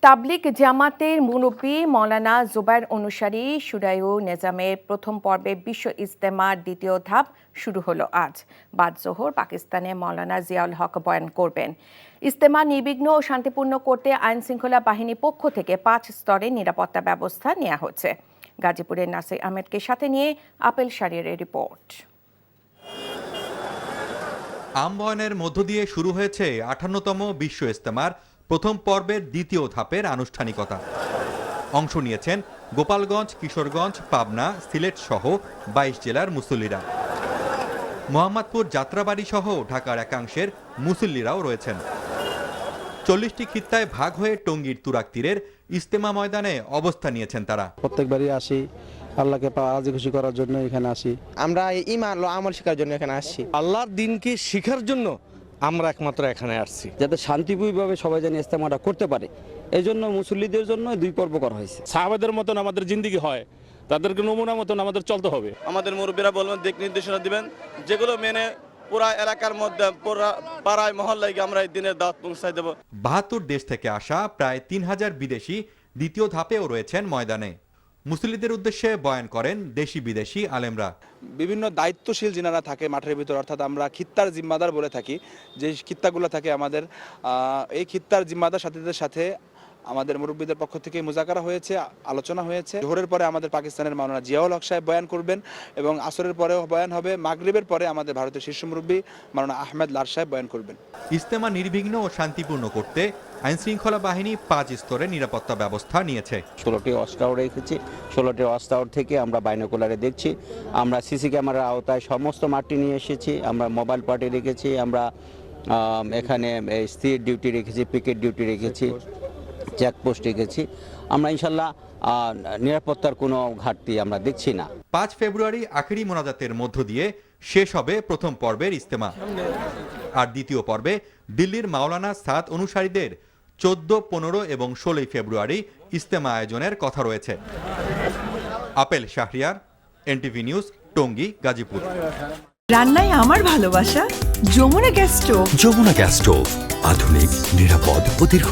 তাবলিগ জামাতের মুরব্বী মৌলানা জুবায়ের অনুসারী শুরায়ু নেজামের প্রথম পর্বে বিশ্ব ইজতেমার দ্বিতীয় ধাপ শুরু হলো আজ। বাদ জোহর পাকিস্তানে মৌলানা জিয়াউল হক বয়ান করবেন। ইজতেমা নির্বিঘ্ন ও শান্তিপূর্ণ করতে আইন শৃঙ্খলা বাহিনী পক্ষ থেকে 5 স্তরে নিরাপত্তা ব্যবস্থা নেওয়া হচ্ছে। গাজীপুরের নাসির আহমেদকে সাথে নিয়ে আপেল শারিয়ারের রিপোর্ট। আম বয়ানের মধ্য দিয়ে শুরু হয়েছে 58তম বিশ্ব ইজতেমার প্রথম পর্বের দ্বিতীয় ধাপের আনুষ্ঠানিকতা। অংশ নিয়েছেন গোপালগঞ্জ, কিশোরগঞ্জ, পাবনা, সিলেট সহ 22 জেলার মুসল্লিরা। মোহাম্মদপুর, যাত্রাবাড়ি সহ ঢাকার একাংশের মুসল্লিরাও রয়েছেন। 40টি খিত্তায় ভাগ হয়ে টঙ্গীর তুরাগ তীরের ইজতেমা ময়দানে অবস্থান নিয়েছেন তারা। প্রত্যেকবারই আসি আল্লাহকে রাজি খুশি করার জন্য এখানে আসি। আমরা ঈমান ও আমল শেখার জন্য এখানে আসছি। আল্লাহর দিনকে শেখার জন্য আমরা একমাত্র এখানে আসছি, যাতে শান্তিপূর্ণভাবে সবাই যেন ইজতেমাটা করতে পারে। এই জন্য মুসল্লিদের জন্য 2 পর্ব করা হয়েছে। সাহাবাদের মতন আমাদের জিন্দেগি হয়, তাদেরকে নমুনা মতন আমাদের চলতে হবে। আমাদের মুরব্বীরা বলবেন, দিক নির্দেশনা দিবেন, যেগুলো মেনে পুরা এলাকার মধ্যে পুরা পাড়ায় মহল্লায় আমরা এই দিনের দাওয়াত পৌঁছায় দেব। 72 দেশ থেকে আসা প্রায় 3000 বিদেশি দ্বিতীয় ধাপেও রয়েছেন ময়দানে। মুসল্লিদের উদ্দেশ্যে বয়ান করেন দেশি বিদেশি আলেমরা। বিভিন্ন দায়িত্বশীল যিনারা থাকে মাঠের ভিতর, অর্থাৎ আমরা খিত্তার জিম্মাদার বলে থাকি, যে খিত্তাগুলো থাকে আমাদের, এই খিত্তার জিম্মাদার সাথীদের সাথে আমাদের মুরব্বীদের পক্ষ থেকে মুজাকারা হয়েছে, আলোচনা হয়েছে। জোহরের পরে আমাদের পাকিস্তানের মাওলানা জিয়াউল হক সাহেব বয়ান করবেন এবং আসরের পরেও বয়ান হবে। মাগরিবের পরে আমাদের ভারতের শীর্ষ মুরব্বী মাওলানা আহমেদ লার সাহেব বয়ান করবেন। ইজতেমা নির্বিঘ্ন ও শান্তিপূর্ণ করতে আইন শৃঙ্খলা বাহিনী 5 স্তরে নিরাপত্তা ব্যবস্থা নিয়েছে। 16টি ওয়াচ টাওয়ার রেখেছি। 16টি ওয়াচ টাওয়ার থেকে আমরা বাইনোকুলারে দেখছি। আমরা সিসি ক্যামেরার আওতায় সমস্ত মাঠটি নিয়ে এসেছি। আমরা মোবাইল পার্টি রেখেছি। আমরা এখানে স্থির ডিউটি রেখেছি, পিকেট ডিউটি রেখেছি, চেকপোস্ট রেখেছি। আমরা ইনশাল্লাহ নিরাপত্তার কোনো ঘাটতি আমরা দেখছি না। 5 ফেব্রুয়ারি আখেরি মোনাজাতের মধ্য দিয়ে শেষ হবে প্রথম পর্বের ইজতেমা। আর দ্বিতীয় পর্বে দিল্লির মাওলানা সাদ অনুসারীদের 14, 15 এবং 16 ফেব্রুয়ারি ইজতেমা আয়োজনের কথা রয়েছে। Apel Shahriar, NTV news, Tongi, Gazipur. রান্নায় আমার ভালোবাসা Jamuna gas stove. Jamuna gas stove, আধুনিক, নিরাপদ ও দীর্ঘ